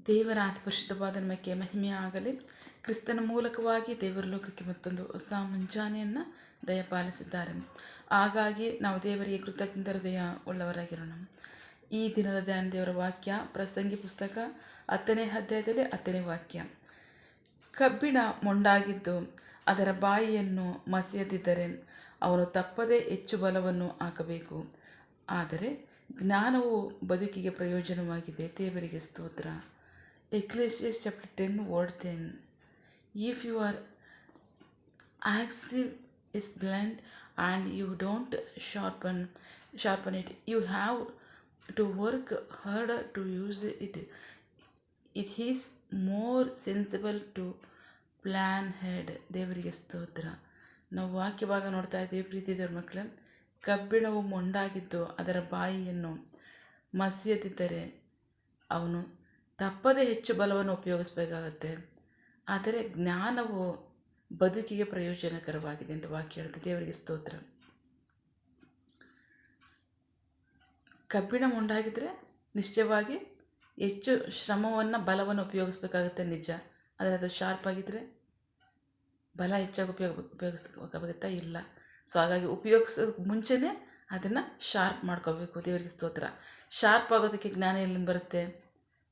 ದೇವರ ಅತಿ ಪರಿಶುದ್ಧವಾದ ನಮಗೆ ಮಹಿಮೆ ಆಗಲಿ. ಕ್ರಿಸ್ತನ ಮೂಲಕವಾಗಿ ದೇವರ ಲೋಕಕ್ಕೆ ಮತ್ತೊಂದು ಹೊಸ ಮುಂಜಾನೆಯನ್ನು ದಯಪಾಲಿಸಿದ್ದಾರೆ. ಹಾಗಾಗಿ ನಾವು ದೇವರಿಗೆ ಕೃತಜ್ಞ ಹೃದಯ ಉಳ್ಳವರಾಗಿರೋಣ. ಈ ದಿನದ ಧ್ಯಾನ ದೇವರ ವಾಕ್ಯ ಪ್ರಸಂಗಿ ಪುಸ್ತಕ 10ನೇ ಅಧ್ಯಾಯದಲ್ಲಿ 10ನೇ ವಾಕ್ಯ. ಕಬ್ಬಿಣ ಮೊಂಡಾಗಿದ್ದು ಅದರ ಬಾಯಿಯನ್ನು ಮಸೆಯದಿದ್ದರೆ ಅವನು ತಪ್ಪದೇ ಹೆಚ್ಚು ಬಲವನ್ನು ಹಾಕಬೇಕು. ಆದರೆ ಜ್ಞಾನವು ಬದುಕಿಗೆ ಪ್ರಯೋಜನವಾಗಿದೆ. ದೇವರಿಗೆ ಸ್ತೋತ್ರ. Ecclesiastes chapter 10 word 10. If your axe is blunt and you don't sharpen it, you have to work harder to use it. It is more sensible to plan ahead. ದೇವರಿಗೆ ಸ್ತೋತ್ರ. ನಾವು ವಾಕ್ಯ ಭಾಗ ನೋಡ್ತಾ ಇದ್ದೀವಿ. ಪ್ರೀತಿ ದೇವ್ರ ಮಕ್ಕಳೇ, ಕಬ್ಬಿಣವು ಮೊಂಡಾಗಿದ್ದು ಅದರ ಬಾಯಿಯನ್ನು ಮಸೆಯದಿದ್ದರೆ ಅವನು ತಪ್ಪದೇ ಹೆಚ್ಚು ಬಲವನ್ನು ಉಪಯೋಗಿಸಬೇಕಾಗತ್ತೆ. ಆದರೆ ಜ್ಞಾನವು ಬದುಕಿಗೆ ಪ್ರಯೋಜನಕರವಾಗಿದೆ ಅಂತ ವಾಕ್ಯ ಹೇಳುತ್ತೆ. ದೇವರಿಗೆ ಸ್ತೋತ್ರ. ಕಬ್ಬಿಣ ಮೊಂಡಾಗಿದ್ದರೆ ನಿಶ್ಚಯವಾಗಿ ಹೆಚ್ಚು ಶ್ರಮವನ್ನು ಬಲವನ್ನು ಉಪಯೋಗಿಸ್ಬೇಕಾಗುತ್ತೆ, ನಿಜ. ಆದರೆ ಅದು ಶಾರ್ಪ್ ಆಗಿದ್ದರೆ ಬಲ ಹೆಚ್ಚಾಗಿ ಉಪಯೋಗಿಸ್ಬೇಕಾಗುತ್ತಾ? ಇಲ್ಲ. ಸೊ ಹಾಗಾಗಿ ಉಪಯೋಗಿಸೋದಕ್ಕೆ ಮುಂಚೆನೇ ಅದನ್ನು ಶಾರ್ಪ್ ಮಾಡ್ಕೋಬೇಕು. ದೇವರಿಗೆ ಸ್ತೋತ್ರ. ಶಾರ್ಪ್ ಆಗೋದಕ್ಕೆ ಜ್ಞಾನ ಎಲ್ಲಿಂದ ಬರುತ್ತೆ?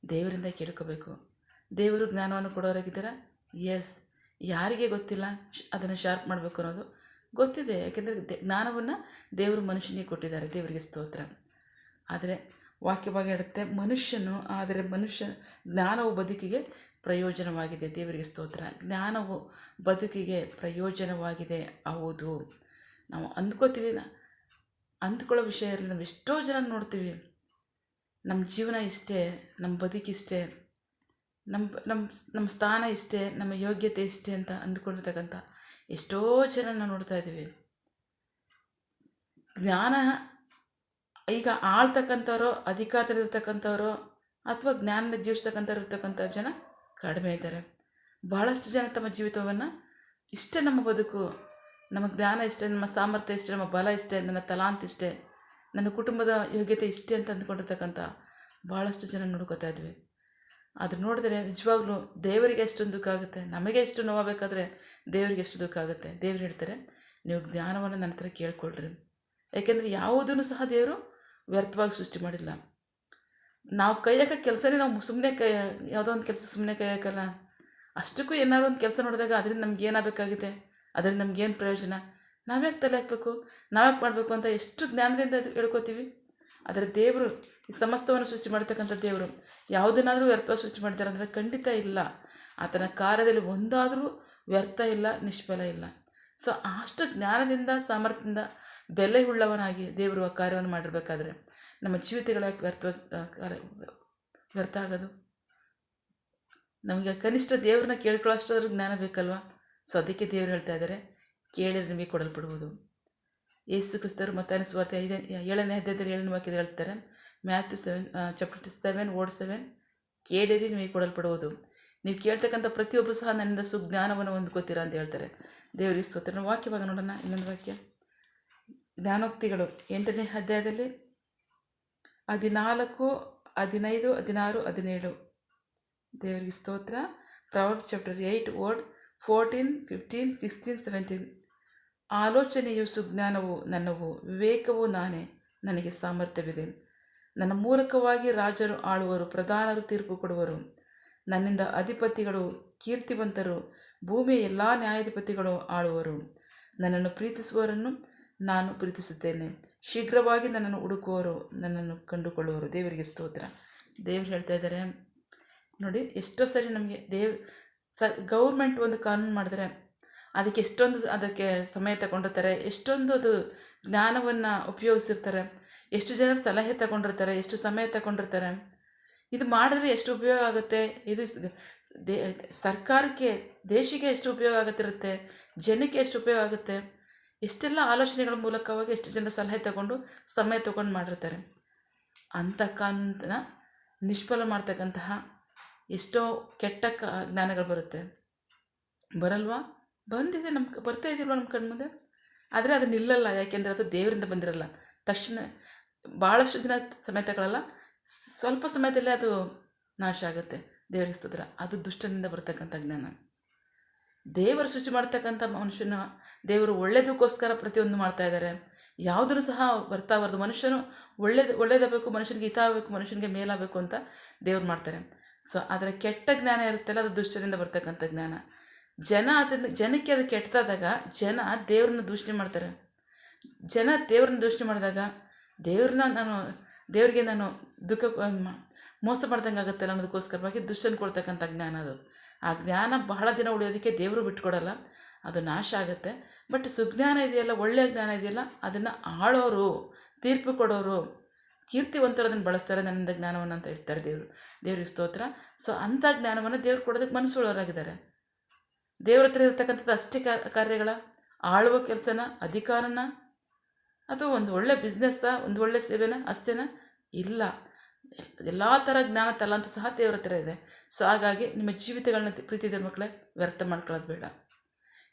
ದೇವರಿಂದ ಕೇಳ್ಕೋಬೇಕು. ದೇವರು ಜ್ಞಾನವನ್ನು ಕೊಡೋರಾಗಿದ್ದಾರಾ? ಎಸ್. ಯಾರಿಗೆ ಗೊತ್ತಿಲ್ಲ ಅದನ್ನು ಶಾರ್ಪ್ ಮಾಡಬೇಕು ಅನ್ನೋದು? ಗೊತ್ತಿದೆ. ಯಾಕೆಂದರೆ ಜ್ಞಾನವನ್ನು ದೇವರು ಮನುಷ್ಯನಿಗೆ ಕೊಟ್ಟಿದ್ದಾರೆ. ದೇವರಿಗೆ ಸ್ತೋತ್ರ. ಆದರೆ ವಾಕ್ಯ ಭಾಗ ಹೇಳುತ್ತೆ, ಮನುಷ್ಯ ಜ್ಞಾನವು ಬದುಕಿಗೆ ಪ್ರಯೋಜನವಾಗಿದೆ. ದೇವರಿಗೆ ಸ್ತೋತ್ರ. ಜ್ಞಾನವು ಬದುಕಿಗೆ ಪ್ರಯೋಜನವಾಗಿದೆ. ಹೌದು, ನಾವು ಅಂದ್ಕೊಳ್ಳೋ ವಿಷಯ ಇರಲಿ. ನಾವು ಎಷ್ಟೋ ಜನ ನೋಡ್ತೀವಿ, ನಮ್ಮ ಜೀವನ ಇಷ್ಟೇ, ನಮ್ಮ ಬದುಕಿಷ್ಟೇ, ನಮ್ಮ ಸ್ಥಾನ ಇಷ್ಟೇ, ನಮ್ಮ ಯೋಗ್ಯತೆ ಇಷ್ಟೇ ಅಂತ ಅಂದ್ಕೊಂಡಿರ್ತಕ್ಕಂಥ ಎಷ್ಟೋ ಜನ ನಾವು ನೋಡ್ತಾ ಇದ್ದೀವಿ. ಜ್ಞಾನ ಈಗ ಆಳ್ತಕ್ಕಂಥವ್ರು, ಅಧಿಕಾರದಲ್ಲಿರ್ತಕ್ಕಂಥವ್ರು ಅಥವಾ ಜ್ಞಾನದ ಜೀವಿಸ್ತಕ್ಕಂಥವ್ರು ಇರ್ತಕ್ಕಂಥ ಜನ ಕಡಿಮೆ ಇದ್ದಾರೆ. ಭಾಳಷ್ಟು ಜನ ತಮ್ಮ ಜೀವಿತವನ್ನು ಇಷ್ಟೇ, ನಮ್ಮ ಬದುಕು, ನಮ್ಮ ಜ್ಞಾನ ಇಷ್ಟೇ, ನಮ್ಮ ಸಾಮರ್ಥ್ಯ ಇಷ್ಟೇ, ನಮ್ಮ ಬಲ ಇಷ್ಟೇ, ನನ್ನ ತಲಾಂತ್ ಇಷ್ಟೇ, ನನ್ನ ಕುಟುಂಬದ ಯೋಗ್ಯತೆ ಇಷ್ಟೇ ಅಂತ ಅಂದ್ಕೊಂಡಿರ್ತಕ್ಕಂಥ ಭಾಳಷ್ಟು ಜನ ನೋಡ್ಕೋತಾ ಇದ್ವಿ. ಅದು ನೋಡಿದ್ರೆ ನಿಜವಾಗ್ಲೂ ದೇವರಿಗೆ ಎಷ್ಟೊಂದು ದುಃಖ ಆಗುತ್ತೆ. ನಮಗೆ ಎಷ್ಟು ನೋವಾಗಬೇಕಾದ್ರೆ ದೇವರಿಗೆ ಎಷ್ಟು ದುಃಖ ಆಗುತ್ತೆ. ದೇವ್ರು ಹೇಳ್ತಾರೆ, ನೀವು ಜ್ಞಾನವನ್ನು ನನ್ನ ಹತ್ರ ಕೇಳ್ಕೊಳ್ರಿ. ಯಾಕೆಂದರೆ ಯಾವುದನ್ನು ಸಹ ದೇವರು ವ್ಯರ್ಥವಾಗಿ ಸೃಷ್ಟಿ ಮಾಡಿಲ್ಲ. ನಾವು ಕೈ ಹಾಕೋ ಕೆಲಸನೇ ನಾವು ಸುಮ್ಮನೆ ಯಾವುದೋ ಒಂದು ಕೆಲಸ ಸುಮ್ಮನೆ ಕೈ ಹಾಕಲ್ಲ. ಅಷ್ಟಕ್ಕೂ ಏನಾದ್ರು ಒಂದು ಕೆಲಸ ನೋಡಿದಾಗ ಅದರಿಂದ ನಮ್ಗೆ ಏನಾಗಬೇಕಾಗಿದೆ, ಅದರಿಂದ ನಮಗೇನು ಪ್ರಯೋಜನ, ನಾವ್ಯಾಕೆ ತಲೆ ಹಾಕಬೇಕು, ನಾವ್ಯಾಕೆ ಮಾಡಬೇಕು ಅಂತ ಎಷ್ಟು ಜ್ಞಾನದಿಂದ ಹೇಳ್ಕೊತೀವಿ. ಆದರೆ ದೇವರು ಈ ಸಮಸ್ತವನ್ನು ಸೃಷ್ಟಿ ಮಾಡ್ತಕ್ಕಂಥ ದೇವರು ಯಾವುದನ್ನಾದರೂ ವ್ಯರ್ಥವಾಗಿ ಸೃಷ್ಟಿ ಮಾಡ್ತಾರೆ ಅಂದರೆ ಖಂಡಿತ ಇಲ್ಲ. ಆತನ ಕಾರ್ಯದಲ್ಲಿ ಒಂದಾದರೂ ವ್ಯರ್ಥ ಇಲ್ಲ, ನಿಷ್ಫಲ ಇಲ್ಲ. ಸೊ ಅಷ್ಟು ಜ್ಞಾನದಿಂದ ಸಾಮರ್ಥ್ಯದಿಂದ ಬೆಲೆ ಉಳ್ಳವನಾಗಿ ದೇವರು ಆ ಕಾರ್ಯವನ್ನು ಮಾಡಿರಬೇಕಾದ್ರೆ ನಮ್ಮ ಜೀವಿತಗಳಾಗಿ ವ್ಯರ್ಥ ಆಗೋದು? ನಮಗೆ ಕನಿಷ್ಠ ದೇವ್ರನ್ನ ಕೇಳ್ಕೊಳ್ಳೋಷ್ಟಾದ್ರೂ ಜ್ಞಾನ ಬೇಕಲ್ವ? ಸೊ ಅದಕ್ಕೆ ದೇವರು ಹೇಳ್ತಾ ಇದ್ದಾರೆ, ಕೇಳಿದ್ರೆ ನಿಮಗೆ ಕೊಡಲ್ಪಡುವುದು. ಯೇಸು ಕ್ರಿಸ್ತರು ಮತ್ತಾಯನ ಸುವಾರ್ತೆ 7ನೇ ಅಧ್ಯಾಯದಲ್ಲಿ 7ನೇ ವಾಕ್ಯದಲ್ಲಿ ಹೇಳ್ತಾರೆ, ಮ್ಯಾಥ್ಯೂ ಚಾಪ್ಟರ್ 7 word 7, ಕೇಳಿರಿ ನಿಮಗೆ ಕೊಡಲ್ಪಡುವುದು. ನೀವು ಕೇಳ್ತಕ್ಕಂಥ ಪ್ರತಿಯೊಬ್ಬರು ಸಹ ನನ್ನಿಂದ ಸುಜ್ಞಾನವನ್ನು ಹೊಂದ್ಕೋತೀರಾ ಅಂತ ಹೇಳ್ತಾರೆ. ದೇವರಿಗೆ ಸ್ತೋತ್ರ. ನಾವು ವಾಕ್ಯವಾಗ ನೋಡೋಣ. ಇನ್ನೊಂದು ವಾಕ್ಯ, ಜ್ಞಾನೋಕ್ತಿಗಳು 8ನೇ ಅಧ್ಯಾಯದಲ್ಲಿ 14, 15, 16, 17. ದೇವರಿಗೆ ಸ್ತೋತ್ರ. Proverbs chapter 8 word 14, 15, 16, 17. ಆಲೋಚನೆಯು ಸುಜ್ಞಾನವು ನನ್ನವು, ವಿವೇಕವು ನಾನೇ, ನನಗೆ ಸಾಮರ್ಥ್ಯವಿದೆ. ನನ್ನ ಮೂಲಕವಾಗಿ ರಾಜರು ಆಳುವರು, ಪ್ರಧಾನರು ತೀರ್ಪು ಕೊಡುವರು. ನನ್ನಿಂದ ಅಧಿಪತಿಗಳು, ಕೀರ್ತಿವಂತರು, ಭೂಮಿಯ ಎಲ್ಲ ನ್ಯಾಯಾಧಿಪತಿಗಳು ಆಳುವರು. ನನ್ನನ್ನು ಪ್ರೀತಿಸುವವರನ್ನು ನಾನು ಪ್ರೀತಿಸುತ್ತೇನೆ. ಶೀಘ್ರವಾಗಿ ನನ್ನನ್ನು ಹುಡುಕುವವರು ನನ್ನನ್ನು ಕಂಡುಕೊಳ್ಳುವರು. ದೇವರಿಗೆ ಸ್ತೋತ್ರ. ದೇವರು ಹೇಳ್ತಾ ಇದ್ದಾರೆ ನೋಡಿ, ಎಷ್ಟೋ ಸರಿ ನಮಗೆ ಗೌರ್ಮೆಂಟ್ ಒಂದು ಕಾನೂನು ಮಾಡಿದ್ರೆ ಅದಕ್ಕೆ ಅದಕ್ಕೆ ಸಮಯ ತಗೊಂಡಿರ್ತಾರೆ, ಎಷ್ಟೊಂದು ಅದು ಜ್ಞಾನವನ್ನು ಉಪಯೋಗಿಸಿರ್ತಾರೆ, ಎಷ್ಟು ಜನರು ಸಲಹೆ ತಗೊಂಡಿರ್ತಾರೆ, ಎಷ್ಟು ಸಮಯ ತಗೊಂಡಿರ್ತಾರೆ. ಇದು ಮಾಡಿದ್ರೆ ಎಷ್ಟು ಉಪಯೋಗ ಆಗುತ್ತೆ, ಇದು ಸರ್ಕಾರಕ್ಕೆ, ದೇಶಕ್ಕೆ ಎಷ್ಟು ಉಪಯೋಗ ಆಗುತ್ತಿರುತ್ತೆ, ಜನಕ್ಕೆ ಎಷ್ಟು ಉಪಯೋಗ ಆಗುತ್ತೆ, ಎಷ್ಟೆಲ್ಲ ಆಲೋಚನೆಗಳ ಮೂಲಕವಾಗಿ ಎಷ್ಟು ಜನ ಸಲಹೆ ತಗೊಂಡು ಸಮಯ ತಗೊಂಡು ಮಾಡಿರ್ತಾರೆ. ಅಂಥ ಕಾನೂನನ್ನ ನಿಷ್ಫಲ ಮಾಡ್ತಕ್ಕಂತಹ ಎಷ್ಟೋ ಕೆಟ್ಟ ಜ್ಞಾನಗಳು ಬರಲ್ವಾ? ಬಂದಿದೆ, ಬರ್ತಾ ಇದೆಯಲ್ವ ನಮ್ಮ ಕಣ್ಮುಂದೆ. ಆದರೆ ಅದು ನಿಲ್ಲಲ್ಲ. ಯಾಕೆಂದರೆ ಅದು ದೇವರಿಂದ ಬಂದಿರಲ್ಲ. ತಕ್ಷಣ ಭಾಳಷ್ಟು ದಿನ ಸಮಯ ತಗೊಳ್ಳಲ್ಲ, ಸ್ವಲ್ಪ ಸಮಯದಲ್ಲೇ ಅದು ನಾಶ ಆಗುತ್ತೆ. ದೇವರಿಗೆ ಸ್ತೋತ್ರ. ಅದು ದುಷ್ಟನಿಂದ ಬರ್ತಕ್ಕಂಥ ಜ್ಞಾನ. ದೇವರು ಸೃಷ್ಟಿ ಮಾಡ್ತಕ್ಕಂಥ ಮನುಷ್ಯನ ದೇವರು ಒಳ್ಳೆಯದಕ್ಕೋಸ್ಕರ ಪ್ರತಿಯೊಂದು ಮಾಡ್ತಾ ಇದ್ದಾರೆ. ಯಾವುದನ್ನು ಸಹ ಬರ್ತಾಬಾರ್ದು. ಮನುಷ್ಯನು ಒಳ್ಳೇದಾಗಬೇಕು, ಮನುಷ್ಯನಿಗೆ ಹಿತಾಗಬೇಕು, ಮನುಷ್ಯನಿಗೆ ಮೇಲಾಗಬೇಕು ಅಂತ ದೇವ್ರು ಮಾಡ್ತಾರೆ. ಸೊ ಆದರೆ ಕೆಟ್ಟ ಜ್ಞಾನ ಇರುತ್ತಲ್ಲ, ಅದು ದುಷ್ಟರಿಂದ ಬರ್ತಕ್ಕಂಥ ಜ್ಞಾನ. ಜನಕ್ಕೆ ಅದು ಕೆಟ್ಟದಾದಾಗ ಜನ ದೇವ್ರನ್ನ ದೂಷಣೆ ಮಾಡ್ತಾರೆ. ಜನ ದೇವ್ರನ್ನ ದೂಷಣೆ ಮಾಡಿದಾಗ ದೇವರಿಗೆ ನಾನು ದುಃಖ ಮೋಸ ಮಾಡ್ದಂಗೆ ಆಗುತ್ತಲ್ಲ ಅನ್ನೋದಕ್ಕೋಸ್ಕರವಾಗಿ ದುಷ್ಟನ ಕೊಡ್ತಕ್ಕಂಥ ಜ್ಞಾನ ಅದು. ಆ ಜ್ಞಾನ ಬಹಳ ದಿನ ಉಳಿಯೋದಕ್ಕೆ ದೇವರು ಬಿಟ್ಕೊಡಲ್ಲ, ಅದು ನಾಶ ಆಗುತ್ತೆ. ಬಟ್ ಸುಜ್ಞಾನ ಇದೆಯಲ್ಲ, ಒಳ್ಳೆಯ ಜ್ಞಾನ ಇದೆಯಲ್ಲ, ಅದನ್ನು ಆಳೋರು, ತೀರ್ಪು ಕೊಡೋರು, ಕೀರ್ತಿವಂತರು ಅದನ್ನು ಬಳಸ್ತಾರೆ. ನನ್ನಿಂದ ಜ್ಞಾನವನ್ನು ಅಂತ ಹೇಳ್ತಾರೆ ದೇವರಿಗೆ ಸ್ತೋತ್ರ. ಸೊ ಅಂಥ ಜ್ಞಾನವನ್ನು ದೇವ್ರು ಕೊಡೋದಕ್ಕೆ ಮನಸ್ಸುಳ್ಳವರಾಗಿದ್ದಾರೆ. ದೇವ್ರ ಹತ್ರ ಇರತಕ್ಕಂಥದ್ದು ಅಷ್ಟೇ ಕಾರ್ಯಗಳ ಆಳುವ ಕೆಲಸನ, ಅಧಿಕಾರನ, ಅಥವಾ ಒಂದು ಒಳ್ಳೆ ಬಿಸ್ನೆಸ್ನ, ಒಂದು ಒಳ್ಳೆ ಸೇವೆನ ಅಷ್ಟೇನ? ಇಲ್ಲ. ಎಲ್ಲ ಥರ ಜ್ಞಾನ ತಲಾಂತೂ ಸಹ ದೇವ್ರ ಹತ್ರ ಇದೆ. ಸೊ ಹಾಗಾಗಿ ನಿಮ್ಮ ಜೀವಿತಗಳನ್ನ ಪ್ರೀತಿದ ಮಕ್ಕಳೇ ವ್ಯರ್ಥ ಮಾಡ್ಕೊಳ್ಳೋದು ಬೇಡ.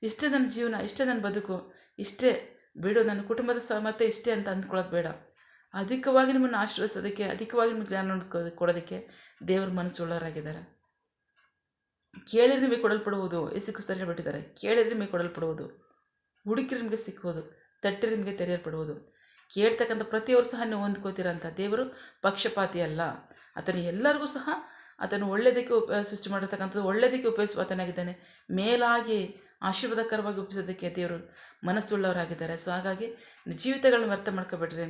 ಇಷ್ಟೇ ನನ್ನ ಜೀವನ, ಇಷ್ಟೇ ನನ್ನ ಬದುಕು, ಇಷ್ಟೇ ಬಿಡು, ನನ್ನ ಕುಟುಂಬದ ಸಾಮರ್ಥ್ಯ ಇಷ್ಟೇ ಅಂತ ಅಂದ್ಕೊಳ್ಳೋದು ಬೇಡ. ಅಧಿಕವಾಗಿ ನಿಮ್ಮನ್ನು ಆಶ್ರಯಿಸೋದಕ್ಕೆ, ಅಧಿಕವಾಗಿ ನಿಮಗೆ ಜ್ಞಾನ ಕೊಡೋದಕ್ಕೆ ದೇವ್ರ ಮನಸ್ಸುಳ್ಳವರಾಗಿದ್ದಾರೆ. ಕೇಳಿದ್ರೆ ನಿಮಗೆ ಕೊಡಲ್ಪಡುವುದು, ಯೇಸು ಕ್ರಿಸ್ತರು ಹೇಳ್ಬಿಟ್ಟಿದ್ದಾರೆ. ಕೇಳಿದ್ರೆ ನಿಮಗೆ ಕೊಡಲ್ಪಡುವುದು, ಹುಡುಕಿದ್ರೆ ನಿಮಗೆ ಸಿಕ್ಕುವುದು, ತಟ್ಟಿದ್ರೆ ನಿಮಗೆ ತೆರೆಯಲ್ಪಡುವುದು. ಕೇಳ್ತಕ್ಕಂಥ ಪ್ರತಿಯವರು ಸಹ ನೀವು ಹೊಂದ್ಕೋತೀರ ಅಂತ. ದೇವರು ಪಕ್ಷಪಾತಿ ಅಲ್ಲ. ಆತನು ಎಲ್ಲರಿಗೂ ಸಹ ಆತನು ಒಳ್ಳೆಯದಕ್ಕೆ ಸೃಷ್ಟಿ ಮಾಡಿರ್ತಕ್ಕಂಥದ್ದು ಒಳ್ಳೆಯದಕ್ಕೆ ಉಪಯೋಗಿಸುವ ಆತನಾಗಿದ್ದಾನೆ. ಮೇಲಾಗಿ ಆಶೀರ್ವಾದಕರವಾಗಿ ಉಪಯೋಗಿಸೋದಕ್ಕೆ ದೇವರು ಮನಸ್ಸುಳ್ಳವರಾಗಿದ್ದಾರೆ. ಸೊ ಹಾಗಾಗಿ ಜೀವಿತಗಳನ್ನ ವ್ಯರ್ಥ ಮಾಡ್ಕೊಬೇಡ್ರಿ.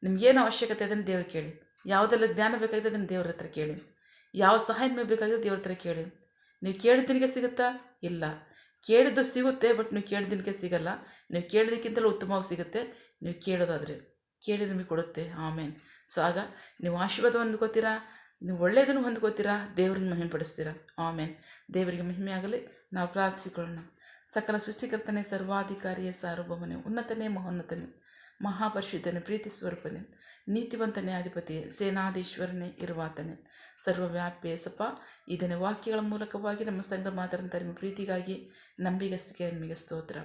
ನಿಮಗೇನು ಅವಶ್ಯಕತೆ ಅದನ್ನು ದೇವ್ರು ಕೇಳಿ. ಯಾವುದೆಲ್ಲ ಜ್ಞಾನ ಬೇಕಾಗಿದೆ ಅದನ್ನು ದೇವ್ರ ಹತ್ರ ಕೇಳಿ. ಯಾವ ಸಹಾಯ ನಿಮಗೆ ಬೇಕಾಗಿದೆ ದೇವ್ರ ಹತ್ರ ಕೇಳಿ. ನೀವು ಕೇಳಿದ್ದನಿಗೆ ಸಿಗುತ್ತಾ? ಇಲ್ಲ. ಕೇಳಿದ್ದು ಸಿಗುತ್ತೆ, ಬಟ್ ನೀವು ಕೇಳಿದ್ದನಿಗೆ ಸಿಗಲ್ಲ. ನೀವು ಕೇಳಿದ್ದಕ್ಕಿಂತಲೂ ಉತ್ತಮವಾಗಿ ಸಿಗುತ್ತೆ ನೀವು ಕೇಳೋದಾದರೆ. ಕೇಳಿ ನಿಮಗೆ ಕೊಡುತ್ತೆ. ಆಮೇನ್. ಸೊ ಆಗ ನೀವು ಆಶೀರ್ವಾದ ಹೊಂದ್ಕೋತೀರಾ, ನೀವು ಒಳ್ಳೆಯದನ್ನು ಹೊಂದ್ಕೋತೀರಾ, ದೇವ್ರನ್ನ ಮಹಿಮೆಪಡಿಸ್ತೀರಾ. ಆಮೇನ್. ದೇವರಿಗೆ ಮಹಿಮೆ ಆಗಲಿ. ನಾವು ಪ್ರಾರ್ಥಿಸಿಕೊಳ್ಳೋಣ. ಸಕಲ ಸೃಷ್ಟಿಕರ್ತನೇ, ಸರ್ವಾಧಿಕಾರಿಯೇ, ಸಾರ್ವಭೌಮನೇ, ಉನ್ನತನೇ, ಮಹೋನ್ನತನೇ, ಮಹಾಪರಿಶುದ್ಧನೇ, ಪ್ರೀತಿ ಸ್ವರೂಪನೇ, ನೀತಿವಂತನೇ, ಅಧಿಪತಿಯೇ, ಸೇನಾಧೀಶ್ವರನೇ ಇರುವಾತನೇ, ಸರ್ವವ್ಯಾಪಿಯೇ ಸಪ ಇದನ್ನೇ ವಾಕ್ಯಗಳ ಮೂಲಕವಾಗಿ ನಮ್ಮ ಸಂಘ ಮಾತಾಡಂಥ ನಿಮ್ಮ ಪ್ರೀತಿಗಾಗಿ ನಂಬಿಗಸ್ತಿಗೆ ನಿಮಗೆ ಸ್ತೋತ್ರ.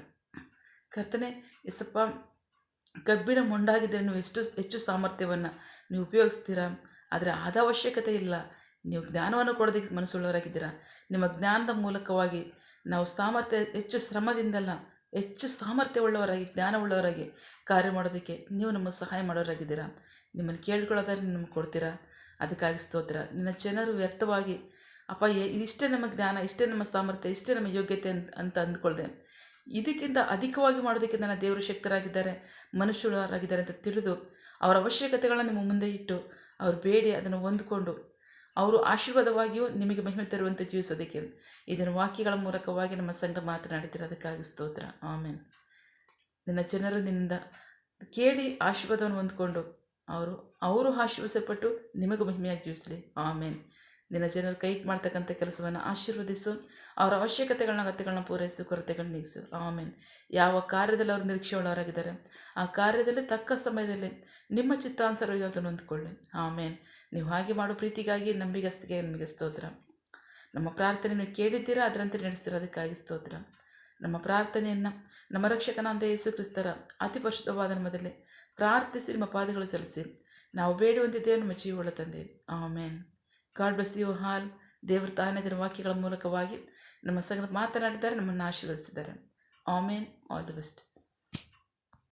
ಕರ್ತನೆ ಎಸಪ್ಪ, ಕಬ್ಬಿಣ ಮೊಂಡಾಗಿದ್ದರೆ ನೀವು ಹೆಚ್ಚು ಸಾಮರ್ಥ್ಯವನ್ನು ನೀವು ಉಪಯೋಗಿಸ್ತೀರಾ. ಆದರೆ ಆದ ಅವಶ್ಯಕತೆ ಇಲ್ಲ. ನೀವು ಜ್ಞಾನವನ್ನು ಕೊಡೋದಕ್ಕೆ ಮನಸ್ಸುಳ್ಳವರಾಗಿದ್ದೀರಾ. ನಿಮ್ಮ ಜ್ಞಾನದ ಮೂಲಕವಾಗಿ ನಾವು ಹೆಚ್ಚು ಶ್ರಮದಿಂದಲ್ಲ, ಹೆಚ್ಚು ಸಾಮರ್ಥ್ಯವುಳ್ಳವರಾಗಿ, ಜ್ಞಾನವುಳ್ಳವರಾಗಿ ಕಾರ್ಯ ಮಾಡೋದಕ್ಕೆ ನೀವು ನಮ್ಮ ಸಹಾಯ ಮಾಡೋರಾಗಿದ್ದೀರಾ. ನಿಮ್ಮನ್ನು ಕೇಳ್ಕೊಳ್ಳೋದಾದ್ರೆ ನಮಗೆ ಕೊಡ್ತೀರಾ. ಅದಕ್ಕಾಗಿ ಸ್ತೋತ್ರ. ನಿನ್ನ ಜನರು ವ್ಯರ್ಥವಾಗಿ ಅಪ್ಪ ಇದಿಷ್ಟೇ ನಮ್ಮ ಜ್ಞಾನ, ಇಷ್ಟೇ ನಮ್ಮ ಸಾಮರ್ಥ್ಯ, ಇಷ್ಟೇ ನಮ್ಮ ಯೋಗ್ಯತೆ ಅಂತ ಅಂದ್ಕೊಳ್ದೆ ಇದಕ್ಕಿಂತ ಅಧಿಕವಾಗಿ ಮಾಡೋದಕ್ಕೆ ನನ್ನ ದೇವರು ಶಕ್ತರಾಗಿದ್ದಾರೆ, ಮನುಷ್ಯರಾಗಿದ್ದಾರೆ ಅಂತ ತಿಳಿದು ಅವರ ಅವಶ್ಯಕತೆಗಳನ್ನು ನಿಮ್ಮ ಮುಂದೆ ಇಟ್ಟು ಅವರು ಬೇಡಿ ಅದನ್ನು ಹೊಂದ್ಕೊಂಡು ಅವರು ಆಶೀರ್ವಾದವಾಗಿಯೂ ನಿಮಗೆ ಮಹಿಮೆ ತರುವಂತೆ ಜೀವಿಸೋದಕ್ಕೆ ಇದನ್ನು ವಾಕ್ಯಗಳ ಮೂಲಕವಾಗಿ ನಮ್ಮ ಸಂಘ ಮಾತನಾಡಿದ್ದೀರ. ಅದಕ್ಕಾಗಿ ಸ್ತೋತ್ರ. ಆಮೇನ್. ನಿನ್ನ ಜನರು ನಿನ್ನಿಂದ ಕೇಳಿ ಆಶೀರ್ವಾದವನ್ನು ಹೊಂದ್ಕೊಂಡು ಅವರು ಆಶೀರ್ವದಿಸಲ್ಪಟ್ಟು ನಿಮಗೆ ಮಹಿಮೆಯಾಗಿ ಜೀವಿಸಲಿ. ಆಮೇನ್. ನಿನ್ನ ಜನರು ಕೈ ಮಾಡ್ತಕ್ಕಂಥ ಕೆಲಸವನ್ನು ಆಶೀರ್ವದಿಸು. ಅವರ ಅಗತ್ಯಗಳನ್ನ ಪೂರೈಸು, ಕೊರತೆಗಳನ್ನ ನೀಗಿಸು. ಆಮೇನ್. ಯಾವ ಕಾರ್ಯದಲ್ಲಿ ಅವರು ನಿರೀಕ್ಷೆ ಉಳ್ಳವರಾಗಿದ್ದಾರೆ ಆ ಕಾರ್ಯದಲ್ಲಿ ತಕ್ಕ ಸಮಯದಲ್ಲಿ ನಿಮ್ಮ ಚಿತ್ತಾನುಸಾರವಾಗಿ ಅದನ್ನು ಹೊಂದ್ಕೊಳ್ಳಿ. ಆಮೇನ್. ನೀವು ಹಾಗೆ ಮಾಡೋ ಪ್ರೀತಿಗಾಗಿ ನಂಬಿಗಸ್ತಿಗೆ ನಿಮಗೆ ಸ್ತೋತ್ರ. ನಮ್ಮ ಪ್ರಾರ್ಥನೆಯನ್ನು ಕೇಳಿದ್ದೀರಾ, ಅದರಂತೆ ನಡೆಸ್ತೀರ. ಅದಕ್ಕಾಗಿ ಸ್ತೋತ್ರ. ನಮ್ಮ ಪ್ರಾರ್ಥನೆಯನ್ನು ನಮ್ಮ ರಕ್ಷಕನಾದ ಯೇಸು ಕ್ರಿಸ್ತರ ಅತಿ ಪರಿಶುದ್ಧವಾದ ನಾಮದಲ್ಲಿ ಪ್ರಾರ್ಥಿಸಿ ನಿಮ್ಮ ಪಾದಗಳು ಸಲ್ಲಿಸಿ ನಾವು ಬೇಡುವಂತಿದ್ದೇವೆ ನಮ್ಮ ಜೀವಗಳ ತಂದೆ. Amen. God bless you all. ದೇವರು ತಾನೇ ದಿನ ವಾಕ್ಯಗಳ ಮೂಲಕವಾಗಿ ನಮ್ಮ ಸಂಘ ಮಾತನಾಡಿದ್ದಾರೆ, ನಮ್ಮನ್ನು ಆಶೀರ್ವದಿಸಿದ್ದಾರೆ. ಆಮೇನ್. All the best.